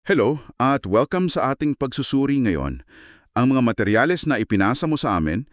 Hello at welcome sa ating pagsusuri ngayon. Ang mga materyales na ipinasa mo sa amin,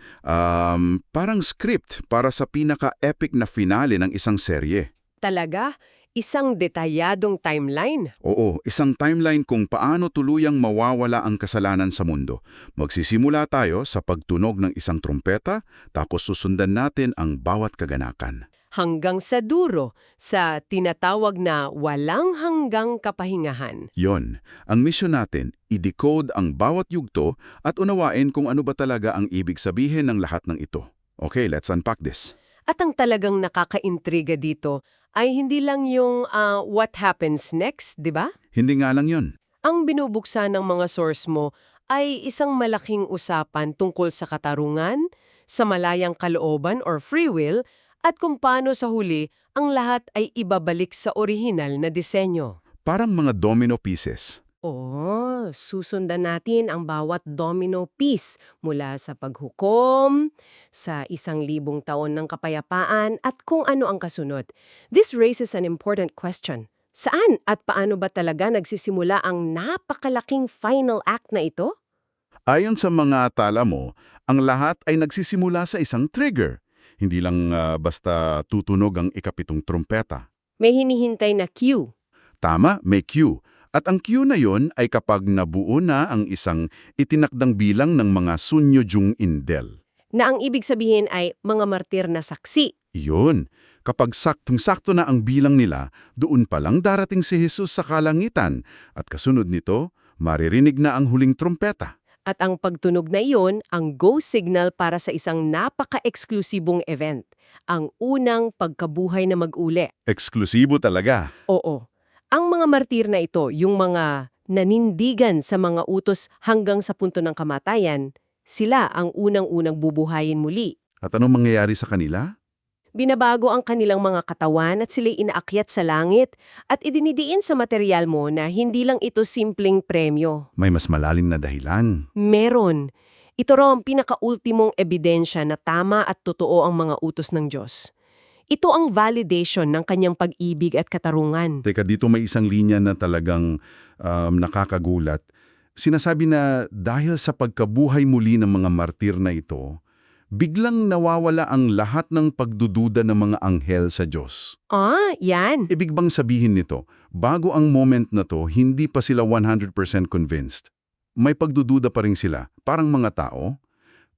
parang script para sa pinaka-epic na finale ng isang serye. Talaga? Isang detalyadong timeline? Oo, isang timeline kung paano tuluyang mawawala ang kasalanan sa mundo. Magsisimula tayo sa pagtunog ng isang trumpeta, tapos susundan natin ang bawat kaganakan. Hanggang sa duro, sa tinatawag na walang hanggang kapahingahan. Yon, ang mission natin, i-decode ang bawat yugto at unawain kung ano ba talaga ang ibig sabihin ng lahat ng ito. Okay, let's unpack this. At ang talagang nakakaintriga dito ay hindi lang yung what happens next, di ba? Hindi nga lang yon. Ang binubuksan ng mga source mo ay isang malaking usapan tungkol sa katarungan, sa malayang kalooban or free will, at kung paano sa huli ang lahat ay ibabalik sa orihinal na disenyo. Parang mga domino pieces. Oo, susundan natin ang bawat domino piece mula sa paghukom, sa 1,000 taon ng kapayapaan at kung ano ang kasunod. This raises an important question. Saan at paano ba talaga nagsisimula ang napakalaking final act na ito? Ayon sa mga tala mo, ang lahat ay nagsisimula sa isang trigger. Hindi lang basta tutunog ang ikapitong trumpeta. May hinihintay na cue. Tama, may cue. At ang cue na yon ay kapag nabuo na ang isang itinakdang bilang ng mga Sunyojung Indel. Na ang ibig sabihin ay mga martir na saksi. Iyon, kapag saktong-sakto na ang bilang nila, doon pa lang darating si Jesus sa kalangitan. At kasunod nito, maririnig na ang huling trumpeta. At ang pagtunog na iyon, ang go signal para sa isang napaka-eksklusibong event, ang unang pagkabuhay na mag-uli. Eksklusibo talaga. Oo. Ang mga martir na ito, yung mga nanindigan sa mga utos hanggang sa punto ng kamatayan, sila ang unang-unang bubuhayin muli. At anong mangyayari sa kanila? Binabago ang kanilang mga katawan at sila'y inaakyat sa langit at idinidiin sa material mo na hindi lang ito simpleng premyo. May mas malalim na dahilan. Meron. Ito raw ang pinakaultimong ebidensya na tama at totoo ang mga utos ng Diyos. Ito ang validation ng kanyang pag-ibig at katarungan. Teka, dito may isang linya na talagang nakakagulat. Sinasabi na dahil sa pagkabuhay muli ng mga martir na ito, biglang nawawala ang lahat ng pagdududa ng mga anghel sa Diyos. Yan. Ibig bang sabihin nito, bago ang moment na to, hindi pa sila 100% convinced. May pagdududa pa rin sila, parang mga tao.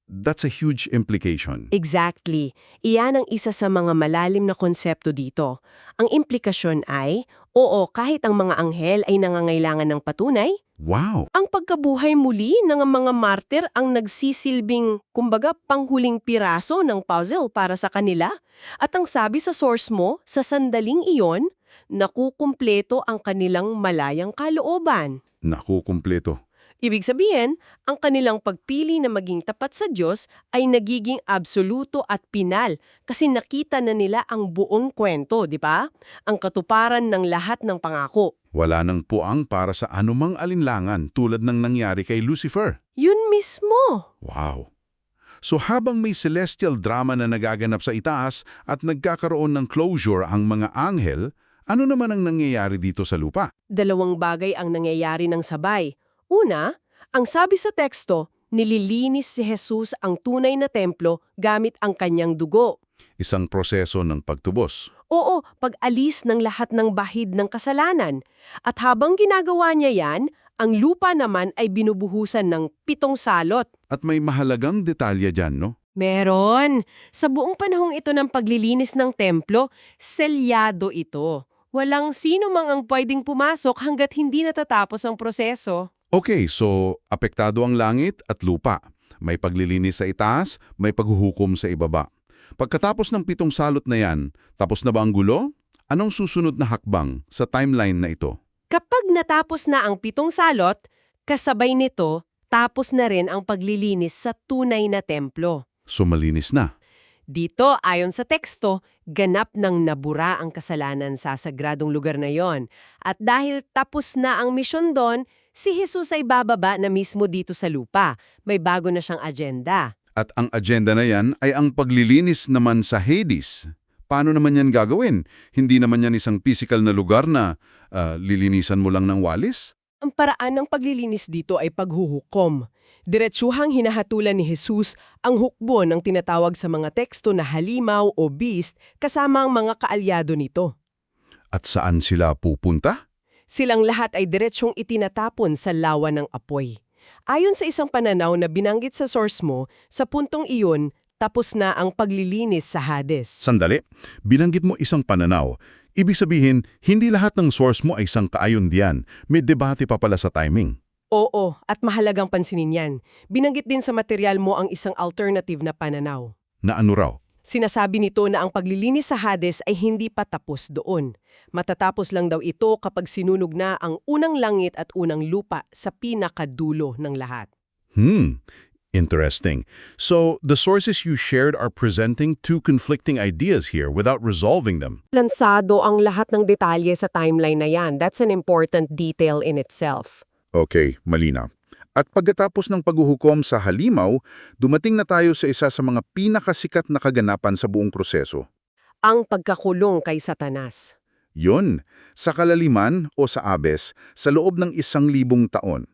That's a huge implication. Exactly. Iyan ang isa sa mga malalim na konsepto dito. Ang implikasyon ay, oo, kahit ang mga anghel ay nangangailangan ng patunay, Wow! ang pagkabuhay muli ng mga martir ang nagsisilbing, kumbaga, panghuling piraso ng puzzle para sa kanila. At ang sabi sa source mo, sa sandaling iyon, nakukumpleto ang kanilang malayang kalooban. Nakukumpleto. Ibig sabihin, ang kanilang pagpili na maging tapat sa Diyos ay nagiging absoluto at pinal kasi nakita na nila ang buong kwento, di ba? Ang katuparan ng lahat ng pangako. Wala nang puang para sa anumang alinlangan tulad ng nangyari kay Lucifer. Yun mismo. Wow! So habang may celestial drama na nagaganap sa itaas at nagkakaroon ng closure ang mga anghel, ano naman ang nangyayari dito sa lupa? Dalawang bagay ang nangyayari ng sabay. Una, ang sabi sa teksto, nililinis si Jesus ang tunay na templo gamit ang kanyang dugo. Isang proseso ng pagtubos. Oo, pag-alis ng lahat ng bahid ng kasalanan. At habang ginagawa niya yan, ang lupa naman ay binubuhusan ng 7 salot. At may mahalagang detalye dyan, no? Meron! Sa buong panahong ito ng paglilinis ng templo, selyado ito. Walang sino mang ang pwedeng pumasok hanggat hindi natatapos ang proseso. Okay, so apektado ang langit at lupa. May paglilinis sa itaas, may paghuhukom sa ibaba. Pagkatapos ng 7 salot na yan, tapos na ba ang gulo? Anong susunod na hakbang sa timeline na ito? Kapag natapos na ang 7 salot, kasabay nito, tapos na rin ang paglilinis sa tunay na templo. So malinis na. Dito, ayon sa teksto, ganap ng nabura ang kasalanan sa sagradong lugar na yon. At dahil tapos na ang misyon doon, si Jesus ay bababa na mismo dito sa lupa. May bago na siyang agenda. At ang agenda na yan ay ang paglilinis naman sa Hades. Paano naman yan gagawin? Hindi naman yan isang physical na lugar na lilinisan mo lang ng walis? Ang paraan ng paglilinis dito ay paghuhukom. Diretsuhang hinahatulan ni Jesus ang hukbo ng tinatawag sa mga teksto na halimaw o beast kasama ang mga kaalyado nito. At saan sila pupunta? Silang lahat ay diretsyong itinatapon sa lawa ng apoy. Ayon sa isang pananaw na binanggit sa source mo, sa puntong iyon, tapos na ang paglilinis sa Hades. Sandali, binanggit mo isang pananaw. Ibig sabihin, hindi lahat ng source mo ay sangkaayon diyan. May debate pa pala sa timing. Oo, at mahalagang pansinin yan. Binanggit din sa material mo ang isang alternative na pananaw. Na ano raw? Sinasabi nito na ang paglilinis sa Hades ay hindi pa tapos doon. Matatapos lang daw ito kapag sinunog na ang unang langit at unang lupa sa pinakadulo ng lahat. Interesting. So, the sources you shared are presenting two conflicting ideas here without resolving them. Lansado ang lahat ng detalye sa timeline na yan. That's an important detail in itself. Okay, malinaw. At pagkatapos ng paghuhukom sa halimaw, dumating na tayo sa isa sa mga pinakasikat na kaganapan sa buong proseso. Ang pagkakulong kay Satanas. Yun, sa kalaliman o sa Abes, sa loob ng 1,000 taon.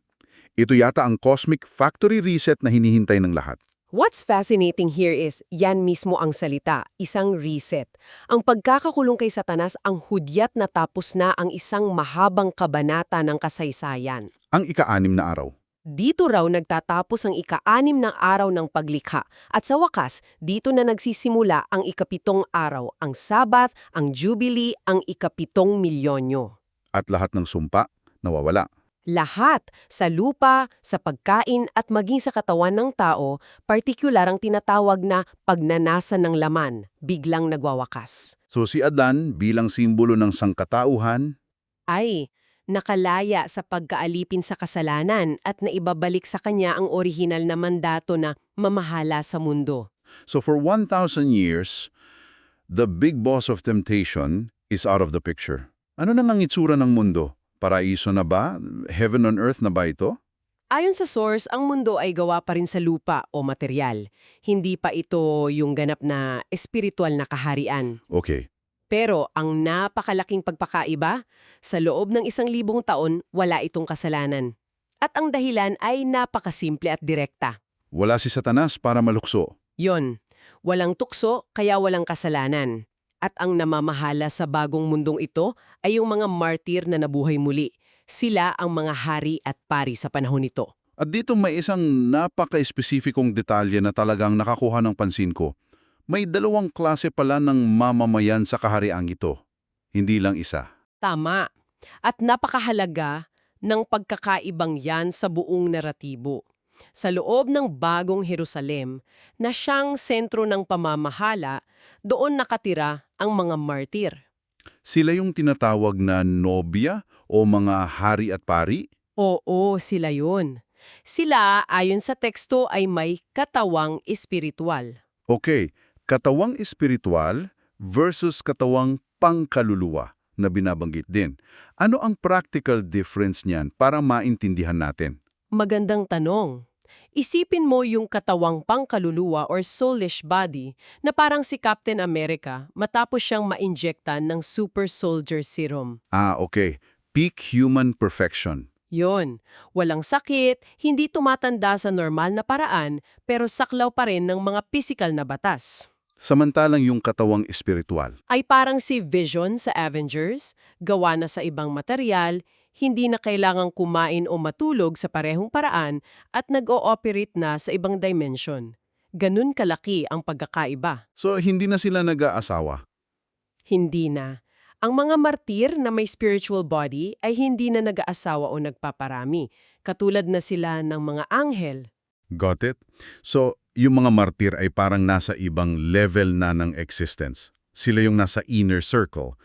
Ito yata ang cosmic factory reset na hinihintay ng lahat. What's fascinating here is, yan mismo ang salita, isang reset. Ang pagkakakulong kay Satanas ang hudyat na tapos na ang isang mahabang kabanata ng kasaysayan. Ang ika-6 na araw. Dito raw nagtatapos ang ika-6 ng araw ng paglikha at sa wakas, dito na nagsisimula ang ika-7 araw, ang Sabat, ang Jubilee, ang ika-7 milyonyo. At lahat ng sumpa, nawawala. Lahat, sa lupa, sa pagkain at maging sa katawan ng tao, partikular ang tinatawag na pagnanasa ng laman, biglang nagwawakas. So si Adan bilang simbolo ng sangkatauhan, Ay, nakalaya sa pagkaalipin sa kasalanan at naibabalik sa kanya ang orihinal na mandato na mamahala sa mundo. so for 1,000 years, the big boss of temptation is out of the picture. Ano nang ang itsura ng mundo? Paraiso na ba? Heaven on earth na ba ito? Ayon sa source, ang mundo ay gawa pa rin sa lupa o material. Hindi pa ito yung ganap na espiritual na kaharian. Okay. Pero ang napakalaking pagpakaiba, sa loob ng 1,000 taon, wala itong kasalanan. At ang dahilan ay napakasimple at direkta. Wala si Satanas para malukso. Yon, walang tukso kaya walang kasalanan. At ang namamahala sa bagong mundong ito ay yung mga martir na nabuhay muli. Sila ang mga hari at pari sa panahon nito. At dito may isang napaka-espesifikong detalye na talagang nakakuha ng pansin ko. May 2 klase pala ng mamamayan sa kahariang ito. Hindi lang isa. Tama. At napakahalaga ng pagkakaibang yan sa buong naratibo. Sa loob ng bagong Jerusalem, na siyang sentro ng pamamahala, doon nakatira ang mga martir. Sila yung tinatawag na nobya o mga hari at pari? Oo, sila yun. Sila, ayon sa teksto, ay may katawang espiritual. Okay, katawang espiritual versus katawang pangkaluluwa na binabanggit din. Ano ang practical difference niyan para maintindihan natin? Magandang tanong. Isipin mo yung katawang pangkaluluwa or soulish body na parang si Captain America matapos siyang ma-injectan ng super soldier serum. Okay. Peak human perfection. Yon, walang sakit, hindi tumatanda sa normal na paraan, pero saklaw pa rin ng mga pisikal na batas. Samantalang yung katawang espiritual. Ay parang si Vision sa Avengers, gawa na sa ibang material, hindi na kailangang kumain o matulog sa parehong paraan at nag-ooperate na sa ibang dimension. Ganun kalaki ang pagkakaiba. So, hindi na sila nag-aasawa. Hindi na. Ang mga martir na may spiritual body ay hindi na nag-aasawa o nagpaparami, katulad na sila ng mga anghel. Got it? So, yung mga martir ay parang nasa ibang level na ng existence. Sila yung nasa inner circle.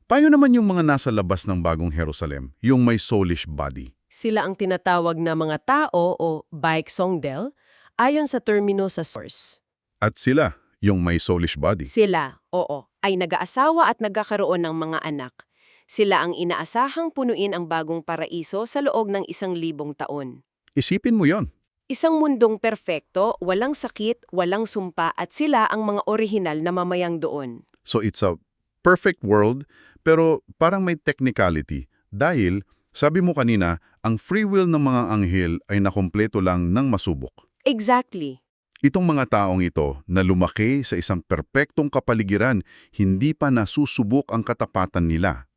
Paano naman yung mga nasa labas ng bagong Jerusalem, yung may soulish body? Sila ang tinatawag na mga tao o Baeksongdel ayon sa termino sa source. At sila, yung may soulish body. Sila, oo, ay nag-aasawa at nagkakaroon ng mga anak. Sila ang inaasahang punuin ang bagong paraiso sa loob ng 1,000 taon. Isipin mo yon. Isang mundong perpekto, walang sakit, walang sumpa at sila ang mga orihinal na mamayang doon. So, it's a perfect world, pero parang may technicality. Dahil Sabi mo kanina, ang free will ng mga anghel ay nakumpleto lang ng masubok. Exactly. Itong mga taong ito na lumaki sa isang perpektong kapaligiran, hindi pa nasusubok ang katapatan nila.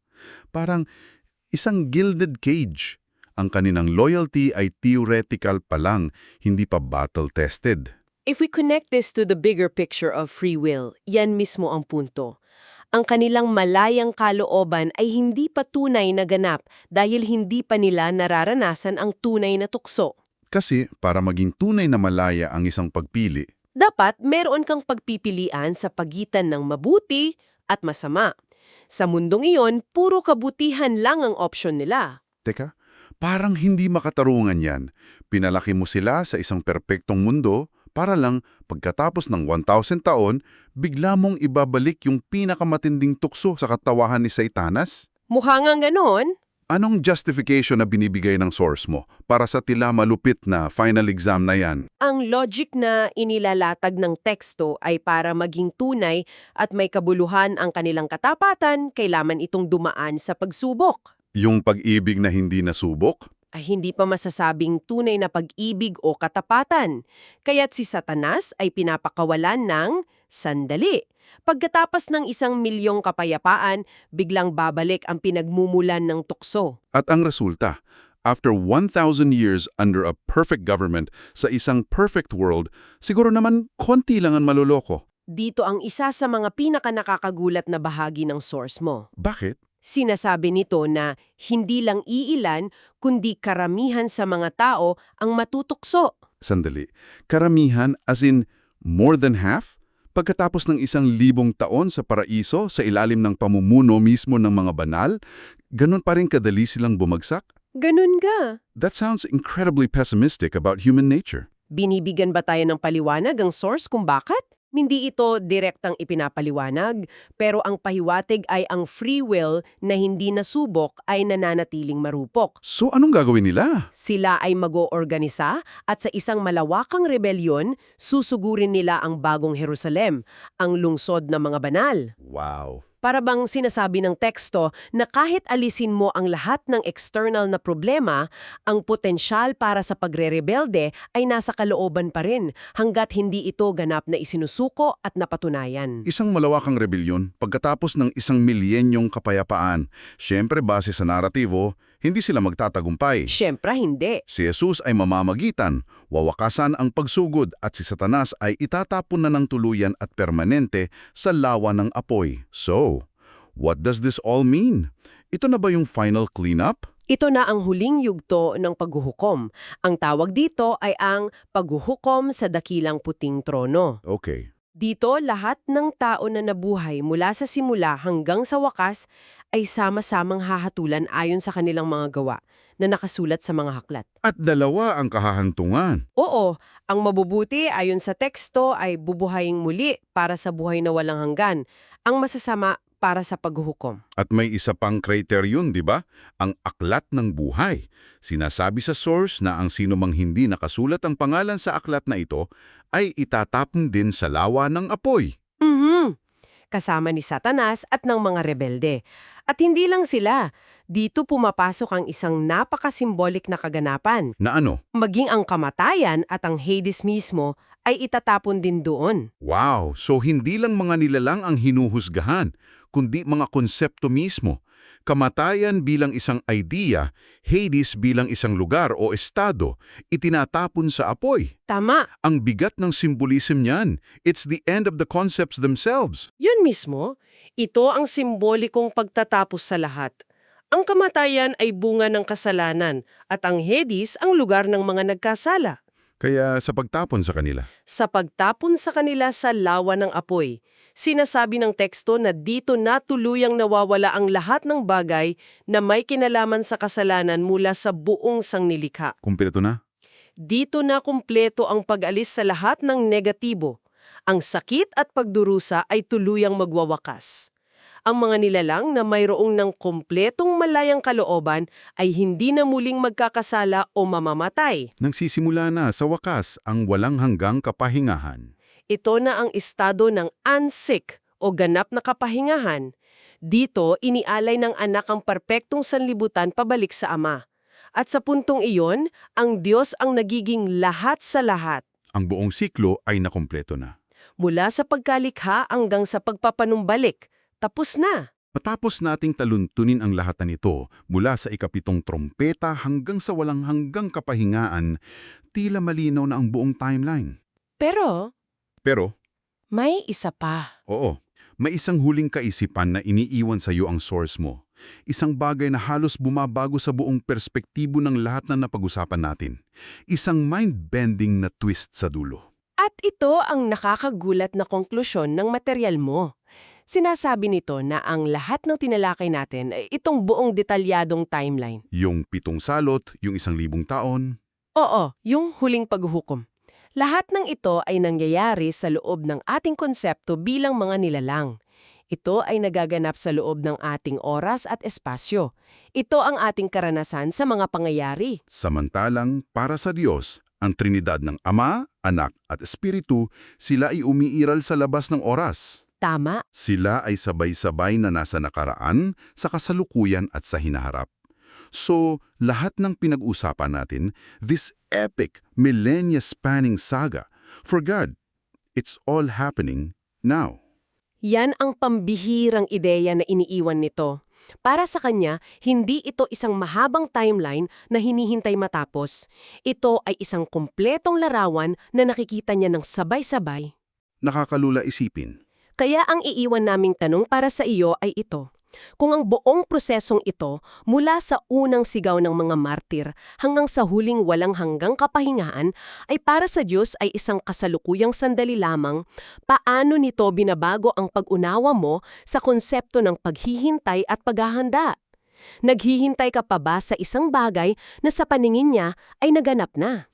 Parang isang gilded cage. Ang kaninang loyalty ay theoretical pa lang, hindi pa battle-tested. If we connect this to the bigger picture of free will, yan mismo ang punto. Ang kanilang malayang kalooban ay hindi pa tunay na ganap dahil hindi pa nila nararanasan ang tunay na tukso. Kasi para maging tunay na malaya ang isang pagpili, Dapat meron kang pagpipilian sa pagitan ng mabuti at masama. Sa mundong iyon, puro kabutihan lang ang opsyon nila. teka, parang hindi makatarungan yan. Pinalaki mo sila sa isang perpektong mundo para lang pagkatapos ng 1,000 taon, bigla mong ibabalik yung pinakamatinding tukso sa katawahan ni Satanas? Mukha nga ganon. Anong justification na binibigay ng source mo para sa tila malupit na final exam na yan? Ang logic na inilalatag ng teksto ay para maging tunay at may kabuluhan ang kanilang katapatan, kailangan itong dumaan sa pagsubok. Yung pag-ibig na hindi nasubok? Ay hindi pa masasabing tunay na pag-ibig o katapatan. Kaya't si Satanas ay pinapakawalan ng sandali. Pagkatapos ng 1,000,000 kapayapaan, biglang babalik ang pinagmumulan ng tukso. At ang resulta, after 1,000 years under a perfect government sa isang perfect world, siguro naman konti lang ang maluloko. Dito ang isa sa mga pinaka-nakakagulat na bahagi ng source mo. Bakit? Sinasabi nito na hindi lang iilan, kundi karamihan sa mga tao ang matutukso. Sandali. Karamihan as in more than half? Pagkatapos ng 1,000 taon sa paraiso sa ilalim ng pamumuno mismo ng mga banal, ganun pa rin kadali silang bumagsak? Ganun ga. That sounds incredibly pessimistic about human nature. Binibigyan ba tayo ng paliwanag ang source kung bakit? Hindi ito direktang ipinapaliwanag, pero ang pahiwatig ay ang free will na hindi nasubok ay nananatiling marupok. So anong gagawin nila? Sila ay mag-oorganisa at sa isang malawakang rebelyon, susugurin nila ang bagong Jerusalem, ang lungsod ng mga banal. Wow. Para bang sinasabi ng teksto na kahit alisin mo ang lahat ng external na problema, ang potensyal para sa pagre-rebelde ay nasa kalooban pa rin hanggat hindi ito ganap na isinusuko at napatunayan. Isang malawakang rebelyon pagkatapos ng 1,000,000 kapayapaan. Siyempre base sa naratibo, hindi sila magtatagumpay. Siyempre hindi. Si Jesus ay mamamagitan, wawakasan ang pagsugod at si Satanas ay itatapon na ng tuluyan at permanente sa lawa ng apoy. So, what does this all mean? Ito na ba yung final cleanup? Ito na ang huling yugto ng paghuhukom. Ang tawag dito ay ang paghuhukom sa dakilang puting trono. Okay. Dito, lahat ng tao na nabuhay mula sa simula hanggang sa wakas ay sama-samang hahatulan ayon sa kanilang mga gawa na nakasulat sa mga haklat. At dalawa ang kahahantungan. Oo, ang mabubuti ayon sa teksto ay bubuhayin muli para sa buhay na walang hanggan. Ang masasama para sa paghuhukom. At may isa pang kriteriyon, di ba? Ang aklat ng buhay. Sinasabi sa source na ang sino mang hindi nakasulat ang pangalan sa aklat na ito ay itatapon din sa lawa ng apoy. Kasama ni Satanas at ng mga rebelde. At hindi lang sila. Dito pumapasok ang isang napakasimbolik na kaganapan. Na ano? Maging ang kamatayan at ang Hades mismo ay itatapon din doon. Wow! So hindi lang mga nilalang ang hinuhusgahan, kundi mga konsepto mismo. Kamatayan bilang isang idea, Hades bilang isang lugar o estado, itinatapon sa apoy. Tama. Ang bigat ng symbolism niyan. It's the end of the concepts themselves. Yun mismo, ito ang simbolikong pagtatapos sa lahat. Ang kamatayan ay bunga ng kasalanan at ang Hades ang lugar ng mga nagkasala. Kaya sa pagtapon sa kanila. Sa pagtapon sa kanila sa lawa ng apoy, sinasabi ng teksto na dito na tuluyang nawawala ang lahat ng bagay na may kinalaman sa kasalanan mula sa buong sangnilikha. Kumpleto na? Dito na kumpleto ang pag-alis sa lahat ng negatibo. Ang sakit at pagdurusa ay tuluyang magwawakas. Ang mga nilalang na mayroong ng kumpletong malayang kalooban ay hindi na muling magkakasala o mamamatay. Nagsisimula na sa wakas ang walang hanggang kapahingahan. Ito na ang estado ng unsick o ganap na kapahingahan. Dito, inialay ng anak ang perpektong sanlibutan pabalik sa Ama. At sa puntong iyon, ang Diyos ang nagiging lahat sa lahat. Ang buong siklo ay nakumpleto na. Mula sa pagkalikha hanggang sa pagpapanumbalik, tapos na. Matapos nating taluntunin ang lahat na nito, mula sa ikapitong trompeta hanggang sa walang hanggang kapahingaan, tila malinaw na ang buong timeline. Pero, Pero, may isa pa. oo, may isang huling kaisipan na iniiwan sa iyo ang source mo. Isang bagay na halos bumabago sa buong perspektibo ng lahat na napag-usapan natin. Isang mind-bending na twist sa dulo. At ito ang nakakagulat na konklusyon ng materyal mo. Sinasabi nito na ang lahat ng tinalakay natin ay itong buong detalyadong timeline. Yung 7 salot, yung 1,000 taon. Oo, yung huling paghuhukom. Lahat ng ito ay nangyayari sa loob ng ating konsepto bilang mga nilalang. Ito ay nagaganap sa loob ng ating oras at espasyo. Ito ang ating karanasan sa mga pangyayari. Samantalang, para sa Diyos, ang Trinidad ng Ama, Anak at Espiritu, sila ay umiiral sa labas ng oras. Tama? Sila ay sabay-sabay na nasa nakaraan, sa kasalukuyan at sa hinaharap. So, lahat ng pinag-usapan natin, this epic, millennia-spanning saga, for God, it's all happening now. Yan ang pambihirang ideya na iniiwan nito. Para sa kanya, hindi ito isang mahabang timeline na hinihintay matapos. Ito ay isang kumpletong larawan na nakikita niya ng sabay-sabay. Nakakalula isipin. Kaya ang iiwan naming tanong para sa iyo ay ito. Kung ang buong prosesong ito, mula sa unang sigaw ng mga martir hanggang sa huling walang hanggang kapahingaan, ay para sa Diyos ay isang kasalukuyang sandali lamang, paano nito binabago ang pag-unawa mo sa konsepto ng paghihintay at paghahanda? Naghihintay ka pa ba sa isang bagay na sa paningin niya ay naganap na?